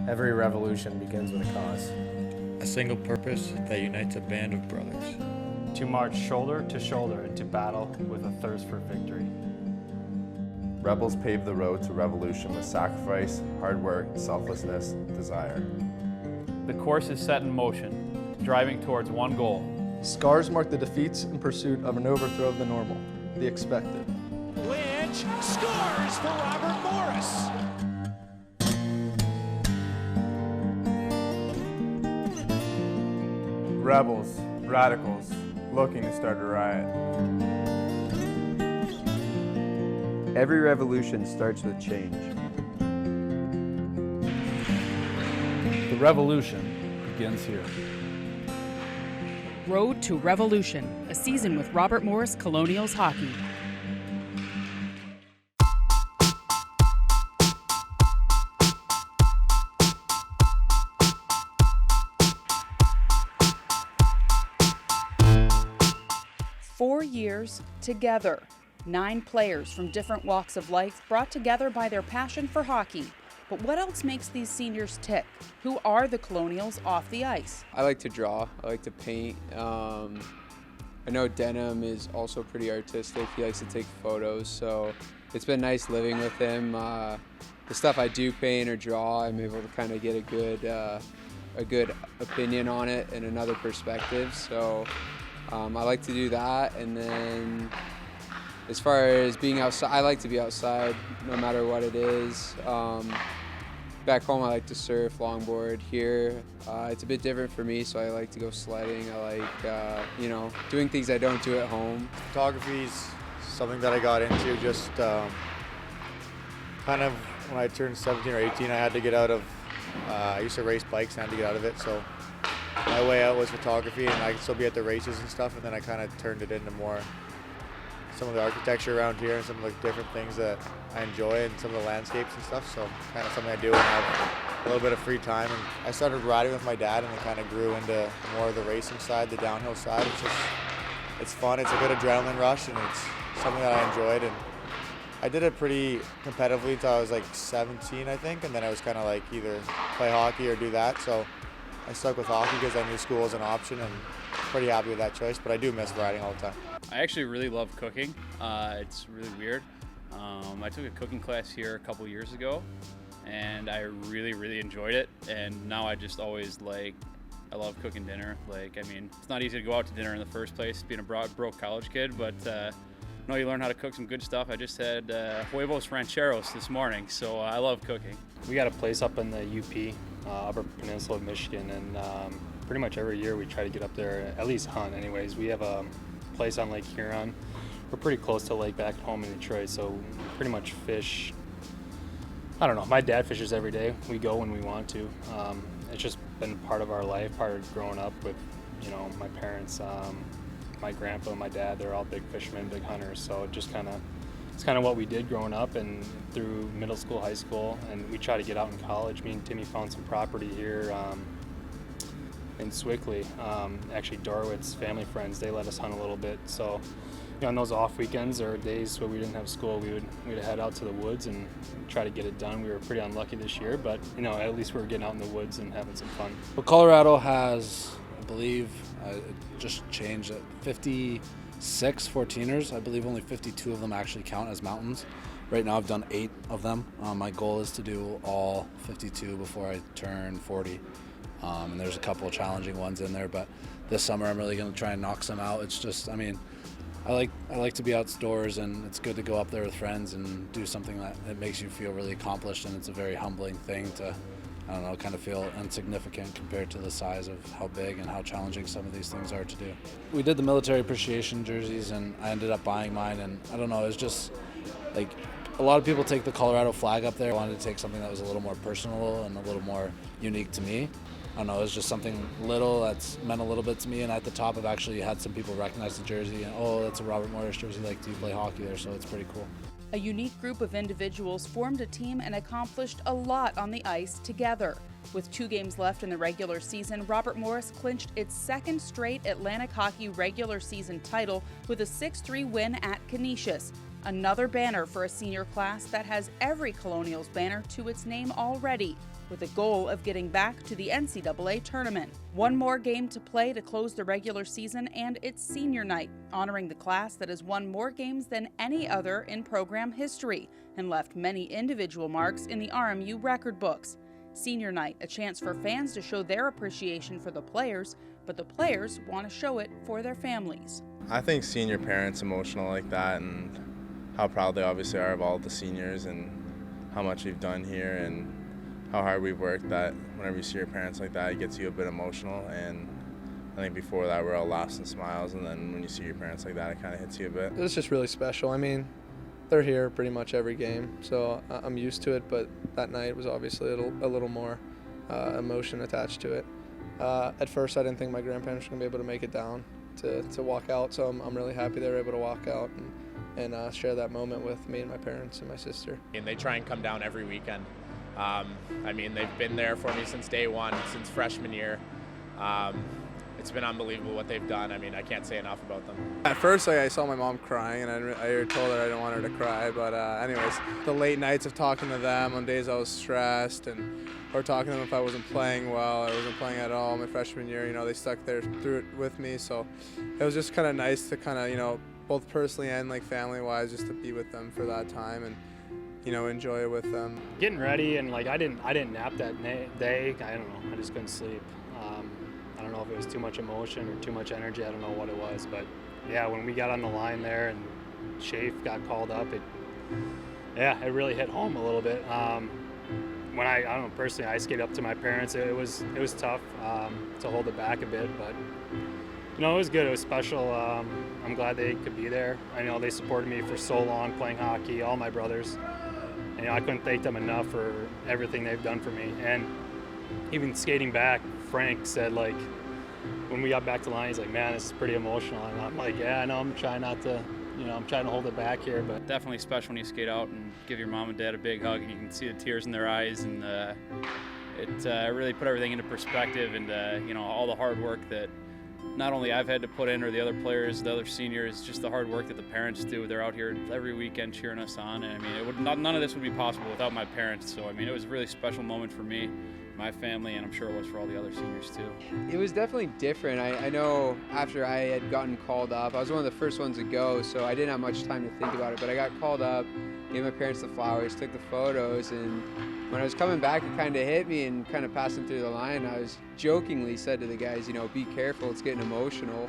Every revolution begins with a cause. A single purpose that unites a band of brothers. To march shoulder to shoulder into battle with a thirst for victory. Rebels paved the road to revolution with sacrifice, hard work, selflessness, desire. The course is set in motion, driving towards one goal. Scars mark the defeats in pursuit of an overthrow of the normal, the expected. Lynch scores for Robert Morris. Rebels, radicals, looking to start a riot. Every revolution starts with change. The revolution begins here. Road to Revolution, a season with Robert Morris Colonials hockey. Four years together. 9 players from different walks of life brought together by their passion for hockey. But what else makes these seniors tick? Who are the Colonials off the ice? I like to draw. I like to paint. I know Denham is also pretty artistic. He likes to take photos, so it's been nice living with him. The stuff I do paint or draw, I'm able to kind of get a good opinion on it and another perspective. So I like to do that, and then as far as being outside, I like to be outside no matter what it is. Back home, I like to surf, longboard. Here, it's a bit different for me, so I like to go sledding. I like, doing things I don't do at home. Photography is something that I got into just kind of when I turned 17 or 18. I had to get out of, I used to race bikes and I had to get out of it, so my way out was photography, and I could still be at the races and stuff, and then I kind of turned it into more some of the architecture around here and some of the different things that I enjoy and some of the landscapes and stuff, so kind of something I do when I have a little bit of free time. And I started riding with my dad, and it kind of grew into more of the racing side, the downhill side. It's fun, it's a good adrenaline rush, and it's something that I enjoyed. And I did it pretty competitively until I was like 17, I think, and then I was kind of like either play hockey or do that. So I stuck with hockey because I knew school was an option, and pretty happy with that choice, but I do miss riding all the time. I actually really love cooking. It's really weird. I took a cooking class here a couple years ago, and I really enjoyed it. And now I just always I love cooking dinner. It's not easy to go out to dinner in the first place, being a broke college kid, but you learn how to cook some good stuff. I just had huevos rancheros this morning, so I love cooking. We got a place up in the UP, Upper Peninsula of Michigan, and pretty much every year we try to get up there, at least hunt anyways. We have a place on Lake Huron. We're pretty close to lake back home in Detroit, so we pretty much fish. I don't know, my dad fishes every day. We go when we want to. It's just been part of our life, part of growing up with, my parents, my grandpa, my dad, they're all big fishermen, big hunters, so it's kind of what we did growing up and through middle school, high school, and we try to get out in college. Me and Timmy found some property here in Swickley. Actually, Dorwitz family friends, they let us hunt a little bit. So, on those off weekends or days where we didn't have school, we'd head out to the woods and try to get it done. We were pretty unlucky this year, but at least we were getting out in the woods and having some fun. Well, Colorado has, I believe, it just changed it, 56 14ers. I believe only 52 of them actually count as mountains. Right now I've done 8 of them. My goal is to do all 52 before I turn 40. And there's a couple of challenging ones in there, but this summer I'm really going to try and knock some out. It's just, I like to be outdoors, and it's good to go up there with friends and do something that makes you feel really accomplished, and it's a very humbling thing to, kind of feel insignificant compared to the size of how big and how challenging some of these things are to do. We did the military appreciation jerseys, and I ended up buying mine, and it was just like a lot of people take the Colorado flag up there. I wanted to take something that was a little more personal and a little more unique to me. It was just something little that's meant a little bit to me, and at the top I've actually had some people recognize the jersey and, oh, that's a Robert Morris jersey, do you play hockey there? So it's pretty cool. A unique group of individuals formed a team and accomplished a lot on the ice together. With 2 games left in the regular season, Robert Morris clinched its 2nd straight Atlantic Hockey regular season title with a 6-3 win at Canisius. Another banner for a senior class that has every Colonials banner to its name already, with a goal of getting back to the NCAA tournament. One more game to play to close the regular season, and it's senior night, honoring the class that has won more games than any other in program history and left many individual marks in the RMU record books. Senior night, a chance for fans to show their appreciation for the players, but the players want to show it for their families. I think seeing your parents emotional like that and how proud they obviously are of all the seniors and how much we've done here and how hard we've worked, that whenever you see your parents like that, it gets you a bit emotional. And I think before that we're all laughs and smiles, and then when you see your parents like that, it kind of hits you a bit. It was just really special. I mean, they're here pretty much every game, so I'm used to it, but that night was obviously a little more emotion attached to it. At first I didn't think my grandparents were going to be able to make it down to walk out, so I'm really happy they were able to walk out and share that moment with me and my parents and my sister. And they try and come down every weekend. I mean, they've been there for me since day one, since freshman year. It's been unbelievable what they've done. I mean, I can't say enough about them. At first, I saw my mom crying, and I told her I didn't want her to cry. But anyways, the late nights of talking to them on days I was stressed, or talking to them if I wasn't playing well, or wasn't playing at all my freshman year, you know, they stuck there through it with me. So it was just kind of nice to kind of, you know, both personally and like family-wise, just to be with them for that time and, you know, enjoy it with them. Getting ready, and like I didn't nap that day. I don't know. I just couldn't sleep. I don't know if it was too much emotion or too much energy. I don't know what it was, but yeah, when we got on the line there and Shafe got called up, it really hit home a little bit. When I don't know, personally, I skated up to my parents. It was tough to hold it back a bit, but you know, it was good. It was special. I'm glad they could be there. I know they supported me for so long playing hockey, all my brothers. And, you know, I couldn't thank them enough for everything they've done for me. And even skating back, Frank said, like, when we got back to the line, he's like, man, this is pretty emotional. And I'm like, yeah, I know, I'm trying to hold it back here. But Definitely special when you skate out and give your mom and dad a big hug and you can see the tears in their eyes, and it really put everything into perspective, and you know, all the hard work that not only I've had to put in, or the other players, the other seniors, just the hard work that the parents do. They're out here every weekend cheering us on, and I mean, none of this would be possible without my parents. So I mean, it was a really special moment for me, my family, and I'm sure it was for all the other seniors too. It was definitely different. I know after I had gotten called up, I was one of the first ones to go, so I didn't have much time to think about it, but I got called up, gave my parents the flowers, took the photos, and when I was coming back, it kind of hit me, and kind of passing through the line, I was jokingly said to the guys, you know, be careful, it's getting emotional.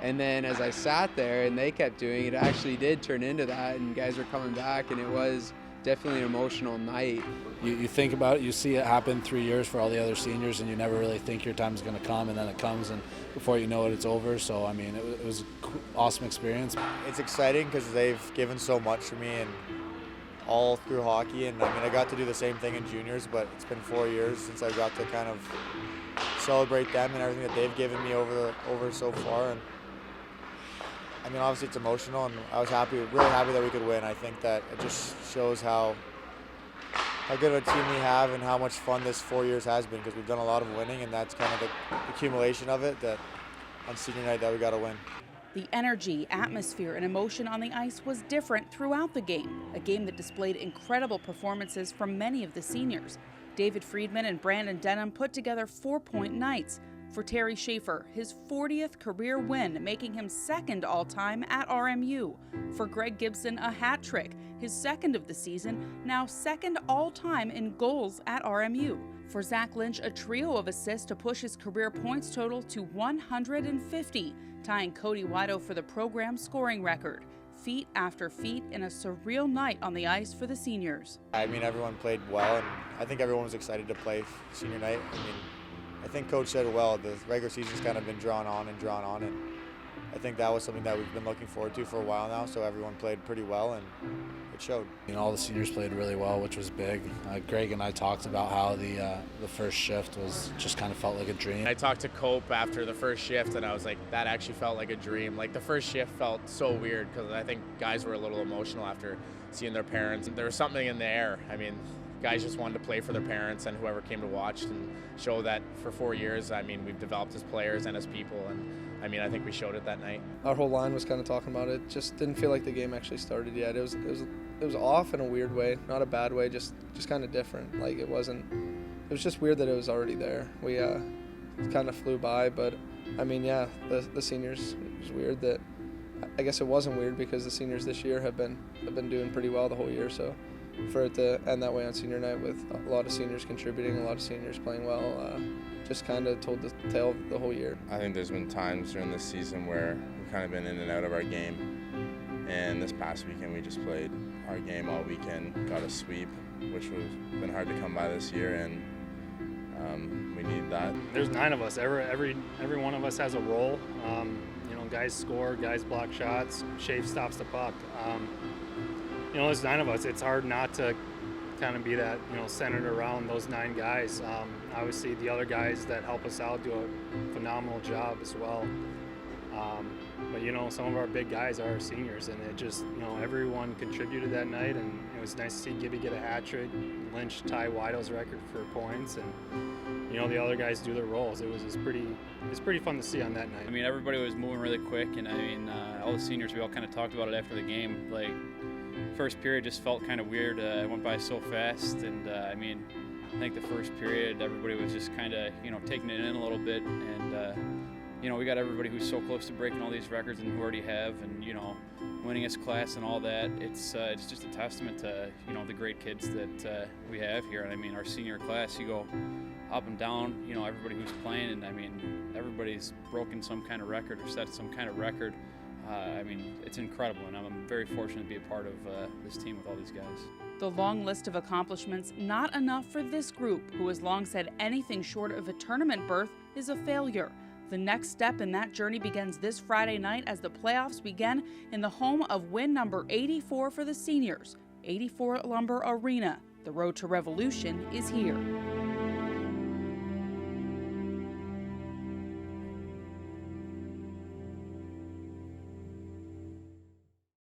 And then as I sat there and they kept doing it, it actually did turn into that, and guys were coming back, and it was definitely an emotional night. You think about it, you see it happen 3 years for all the other seniors, and you never really think your time's going to come, and then it comes, and before you know it, it's over. So, I mean, it was an awesome experience. It's exciting because they've given so much for me and all through hockey, and I mean, I got to do the same thing in juniors, but it's been 4 years since I got to kind of celebrate them and everything that they've given me over so far. And I mean, obviously it's emotional, and I was really happy that we could win. I think that it just shows how good of a team we have and how much fun this 4 years has been, because we've done a lot of winning, and that's kind of the accumulation of it, that on senior night that we got to win. The energy, atmosphere, and emotion on the ice was different throughout the game, a game that displayed incredible performances from many of the seniors. David Friedman and Brandon Denham put together 4-point nights. For Terry Schaefer, his 40th career win, making him second all-time at RMU. For Greg Gibson, a hat trick, his second of the season, now second all-time in goals at RMU. For Zach Lynch, a trio of assists to push his career points total to 150, tying Cody Wido for the program's scoring record. Feat after feat in a surreal night on the ice for the seniors. I mean, everyone played well, and I think everyone was excited to play senior night. I mean, I think Coach said it well. The regular season's kind of been drawn on, and I think that was something that we've been looking forward to for a while now. So everyone played pretty well, and it showed. You know, all the seniors played really well, which was big. Greg and I talked about how the first shift was just kind of felt like a dream. I talked to Cope after the first shift, and I was like, that actually felt like a dream. Like, the first shift felt so weird, because I think guys were a little emotional after seeing their parents. There was something in the air. I mean, guys just wanted to play for their parents and whoever came to watch, and show that for 4 years, I mean, we've developed as players and as people, and I mean, I think we showed it that night. Our whole line was kind of talking about it. Just didn't feel like the game actually started yet. It was off in a weird way, not a bad way, just kind of different. Like it was just weird that it was already there. We kind of flew by, but I mean, yeah, the seniors, it was weird that, I guess it wasn't weird because the seniors this year have been doing pretty well the whole year. So for it to end that way on senior night with a lot of seniors contributing, a lot of seniors playing well, just kind of told the tale of the whole year. I think there's been times during this season where we've kind of been in and out of our game. And this past weekend, we just played our game all weekend, got a sweep, which has been hard to come by this year, and we need that. There's 9 of us. Every one of us has a role. Guys score, guys block shots, Shafe stops the puck. There's 9 of us. It's hard not to kind of be that, centered around those 9 guys. Obviously, the other guys that help us out do a phenomenal job as well. But some of our big guys are our seniors, and it just, everyone contributed that night, and it was nice to see Gibby get a hat trick, Lynch tie Weidel's record for points, and the other guys do their roles. It's pretty fun to see on that night. I mean, everybody was moving really quick, and I mean, all the seniors, we all kind of talked about it after the game. Like, first period just felt kind of weird. It went by so fast, and I mean, I think the first period, everybody was just kind of, taking it in a little bit, and we got everybody who's so close to breaking all these records and who already have, and winning his class and all that. It's just a testament to the great kids that we have here. And I mean, our senior class, you go up and down, everybody who's playing, and I mean, everybody's broken some kind of record or set some kind of record. I mean, it's incredible, and I'm very fortunate to be a part of this team with all these guys. The long list of accomplishments, not enough for this group, who has long said anything short of a tournament berth is a failure. The next step in that journey begins this Friday night as the playoffs begin in the home of win number 84 for the seniors, 84 Lumber Arena. The road to revolution is here.